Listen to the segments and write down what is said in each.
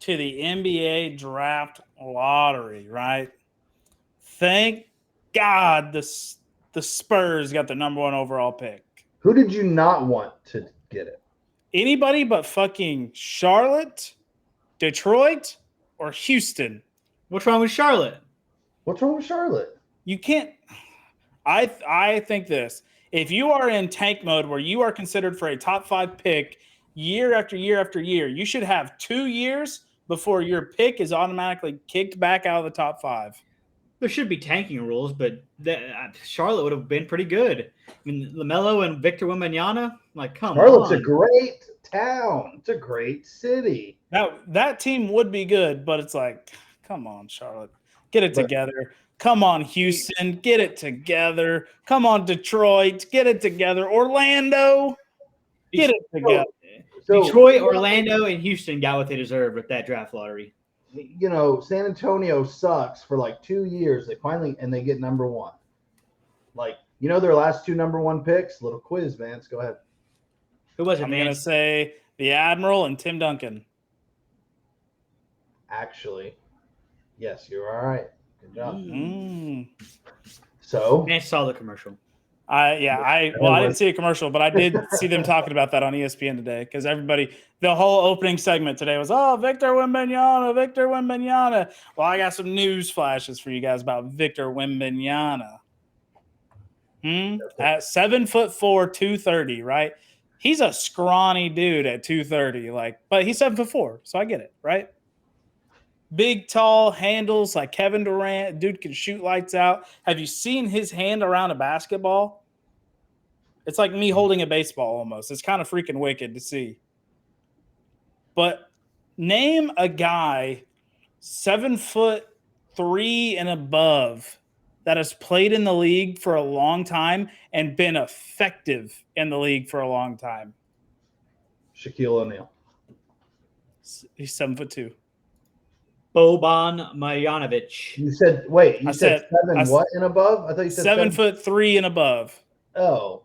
to the NBA draft lottery, right? Thank God the Spurs got the number 1 overall pick. Who did you not want to get it? Anybody but fucking Charlotte, Detroit, or Houston. What's wrong with Charlotte? What's wrong with Charlotte? You can't. I think this. If you are in tank mode where you are considered for a top 5 pick year after year after year, you should have 2 years before your pick is automatically kicked back out of the top 5. There should be tanking rules, but Charlotte would have been pretty good. I mean, LaMelo and Victor Wembanyama, like, come Charlotte's on. a great town. It's a great city. That team would be good, but it's like, come on, Charlotte, get it together. Come on, Houston, get it together. Come on, Detroit, get it together. Orlando, get it together. So Detroit, Orlando, and Houston got what they deserved with that draft lottery. You know, San Antonio sucks for like 2 years. They get number 1. Like, you know, their last 2 number 1 picks. Little quiz, Vance. Go ahead. Who was it, I'm going to say the Admiral and Tim Duncan. Actually, yes, you're all right. Good job. Mm. So, Vance saw the commercial. I didn't see a commercial, but I did see them talking about that on ESPN today because the whole opening segment today was, Victor Wembanyama. Well, I got some news flashes for you guys about Victor Wembanyama. At 7'4", 230, right? He's a scrawny dude at 230, but he's 7'4", so I get it, right? Big, tall, handles like Kevin Durant. Dude can shoot lights out. Have you seen his hand around a basketball? It's like me holding a baseball almost. It's kind of freaking wicked to see. But name a guy 7'3" and above that has played in the league for a long time and been effective in the league for a long time. Shaquille O'Neal. He's 7'2". Boban Marjanovic. You said 7 what and above? I thought you said 7'3" and above. Oh,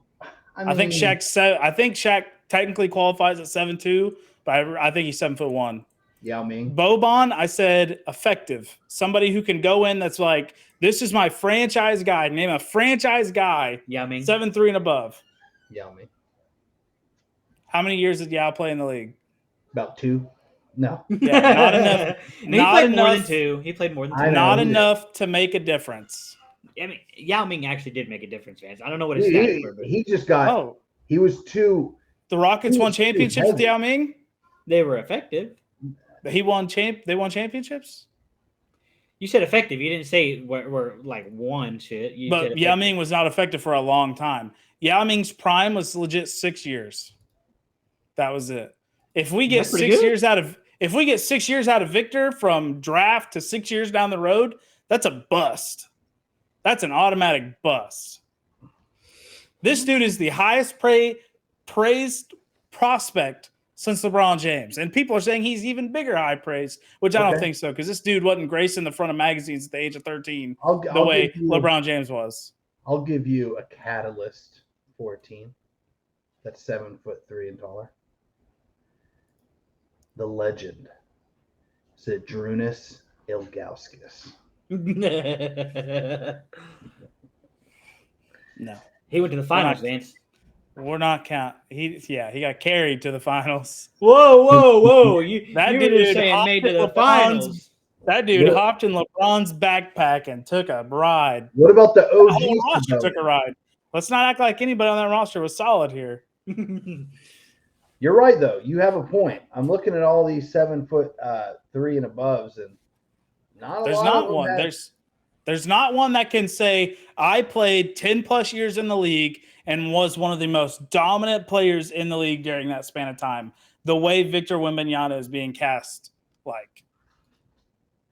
I think Shaq technically qualifies at 7'2", but I think he's 7'1". Yao Ming. Boban, I said effective. Somebody who can go in that's like, this is my franchise guy. Name a franchise guy. Yao Ming. 7'3" and above. Yao Ming. How many years did Yao play in the league? About 2. No. Yeah, not enough. He played more than 2. He played more than 2. Not enough to make a difference. I mean, Yao Ming actually did make a difference, fans. I don't know what his stats were, but he just got. He was 2. The Rockets won championships with Yao Ming. They were effective. They won championships. You said effective. You didn't say we're like one shit. But Yao Ming was not effective for a long time. Yao Ming's prime was legit 6 years. That was it. If we get 6 years out of Victor from draft to 6 years down the road, that's a bust. That's an automatic bust. This dude is the highest praised prospect since LeBron James. And people are saying he's even bigger high praise, which I don't think so, because this dude wasn't gracing the front of magazines at the age of 13 the way LeBron James was. I'll give you a catalyst for a team that's 7'3" and taller. The legend, Zydrunas Ilgauskas. No. He went to the finals, Vance. We're not count. He got carried to the finals. Whoa! That dude dude saying made to the finals. That dude hopped in LeBron's backpack and took a ride. What about the OG? The whole roster took a ride. Let's not act like anybody on that roster was solid here. You're right, though. You have a point. I'm looking at all these 7'3" and aboves, and there's not one that can say I played 10 plus years in the league and was one of the most dominant players in the league during that span of time. The way Victor Wembanyama is being cast,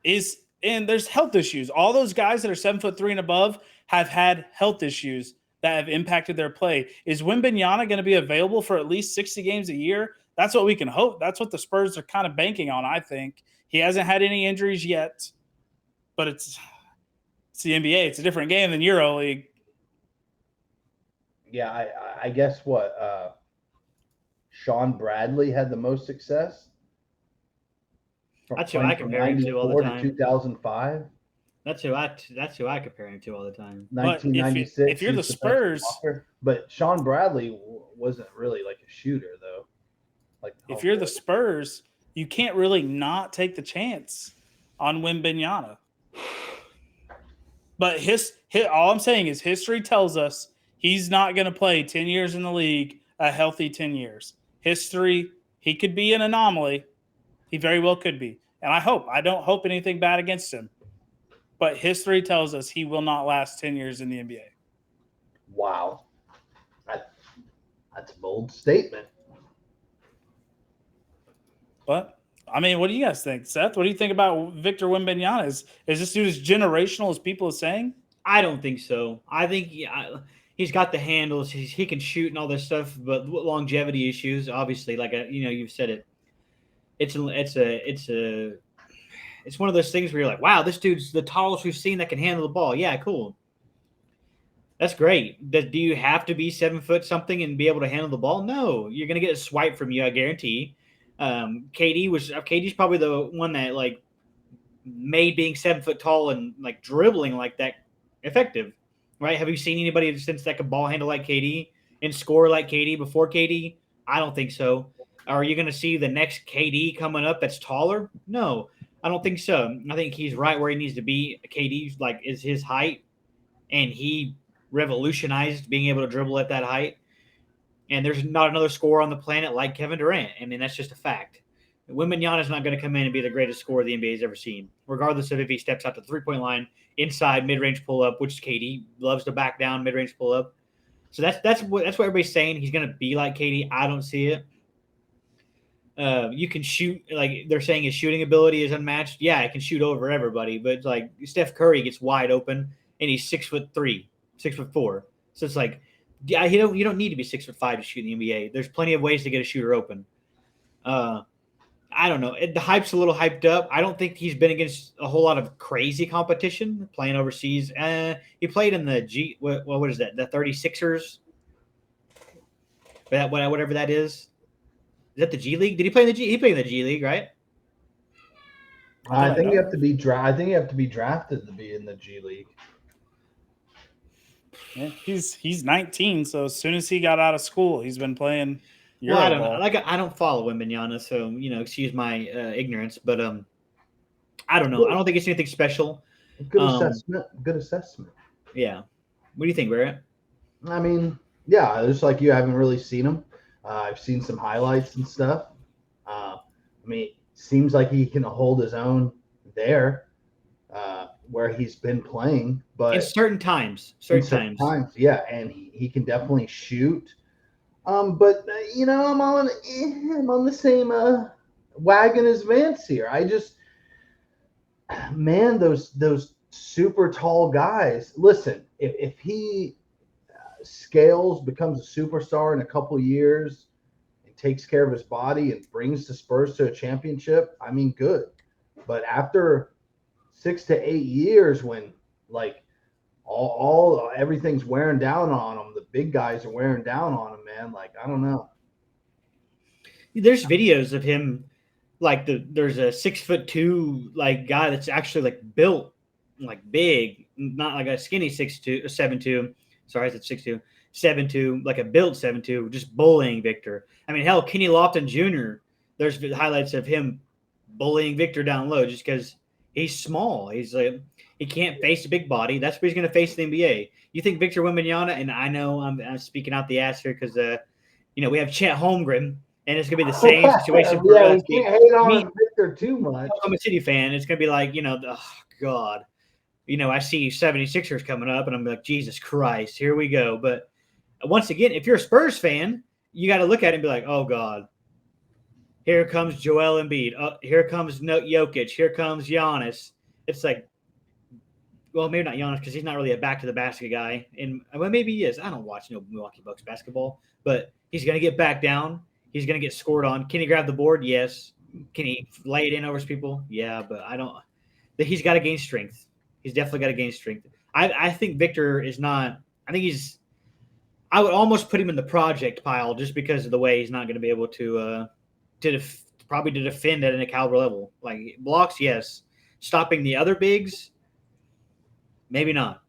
and there's health issues. All those guys that are 7'3" and above have had health issues that have impacted their play. Is Wembanyama going to be available for at least 60 games a year? That's what we can hope. That's what the Spurs are kind of banking on, I think. He hasn't had any injuries yet, but it's the NBA. It's a different game than EuroLeague. Yeah, I guess what Sean Bradley had the most success. That's who I compare him to all the 94 time. to 2005. That's who I compare him to all the time. But 1996. if you're the he's the best Spurs, blocker. But Sean Bradley wasn't really like a shooter though. Like if you're the Spurs, you can't really not take the chance on Wembanyama. But all I'm saying is history tells us he's not going to play 10 years in the league, a healthy 10 years. History, he could be an anomaly. He very well could be. And I don't hope anything bad against him. But history tells us he will not last 10 years in the NBA. Wow. That's a bold statement. But, I mean, what do you guys think? Seth, what do you think about Victor Wembanyama? Is this dude as generational as people are saying? I don't think so. I think he's got the handles. He can shoot and all this stuff, but longevity issues, obviously, like you've said it. It's one of those things where you're like, wow, this dude's the tallest we've seen that can handle the ball. Yeah, cool. That's great. Do you have to be 7 foot something and be able to handle the ball? No, you're gonna get a swipe from you, I guarantee. KD's probably the one that like made being 7 foot tall and like dribbling like that effective, right? Have you seen anybody since that could ball handle like KD and score like KD before KD? I don't think so. Are you going to see the next KD coming up that's taller? No, I don't think so. I think he's right where he needs to be. KD like is his height, and he revolutionized being able to dribble at that height. And there's not another scorer on the planet like Kevin Durant. I mean, that's just a fact. Wembanyama is not going to come in and be the greatest scorer the NBA has ever seen, regardless of if he steps out to the three-point line, inside mid-range pull-up, which KD loves to back down mid-range pull-up. So that's what everybody's saying. He's going to be like KD. I don't see it. You can shoot, like they're saying his shooting ability is unmatched. Yeah, I can shoot over everybody, but like Steph Curry gets wide open and he's 6'3", 6'4". So it's like, yeah, you don't need to be 6'5" to shoot in the NBA. There's plenty of ways to get a shooter open. I don't know. The hype's a little hyped up. I don't think he's been against a whole lot of crazy competition playing overseas. He played in the what is that? The 36ers? Whatever that is. Is that the G League? Did he play in the G? He played in the G League, right? I think you have to be drafted to be in the G League. Yeah, he's 19, so as soon as he got out of school, he's been playing. Well, I don't know. Like I don't follow Wembanyama, so excuse my ignorance, but I don't know. I don't think it's anything special. Good assessment. Good assessment. Yeah. What do you think, Barrett? I mean, yeah, just like you haven't really seen him. I've seen some highlights and stuff. I mean, seems like he can hold his own there, where he's been playing, but in certain times, yeah, and he can definitely shoot. But I'm on the same wagon as Vance here. Those super tall guys. Listen, if he scales, becomes a superstar in a couple years, and takes care of his body and brings the Spurs to a championship, I mean, good. But after 6 to 8 years, when like all everything's wearing down on him, the big guys are wearing down on him, man. Like, I don't know. There's videos of him, like there's a 6'2" like guy that's actually like built like big, not like a skinny 6'2" or 7'2". Sorry, I said 6'2", 7'2", like a built 7'2", just bullying Victor. I mean, hell, Kenny Lofton Jr., there's highlights of him bullying Victor down low just because he's small. He's like, he can't face a big body. That's what he's going to face in the NBA. You think Victor Wembanyama, and I know I'm speaking out the ass here because, we have Chet Holmgren, and it's going to be the same situation for us. We can't hate on Victor too much. I'm a City fan. It's going to be like, oh, God. I see 76ers coming up, and I'm like, Jesus Christ, here we go. But once again, if you're a Spurs fan, you got to look at it and be like, oh, God. Here comes Joel Embiid. Here comes Jokic. Here comes Giannis. It's like, well, maybe not Giannis because he's not really a back-to-the-basket guy. And well, maybe he is. I don't watch Milwaukee Bucks basketball. But he's going to get back down. He's going to get scored on. Can he grab the board? Yes. Can he lay it in over his people? Yeah, but I don't – he's got to gain strength. He's definitely got to gain strength. I think Victor is not – I think he's – I would almost put him in the project pile just because of the way he's not going to be able to probably to defend at a caliber level. Like blocks, yes. Stopping the other bigs, maybe not.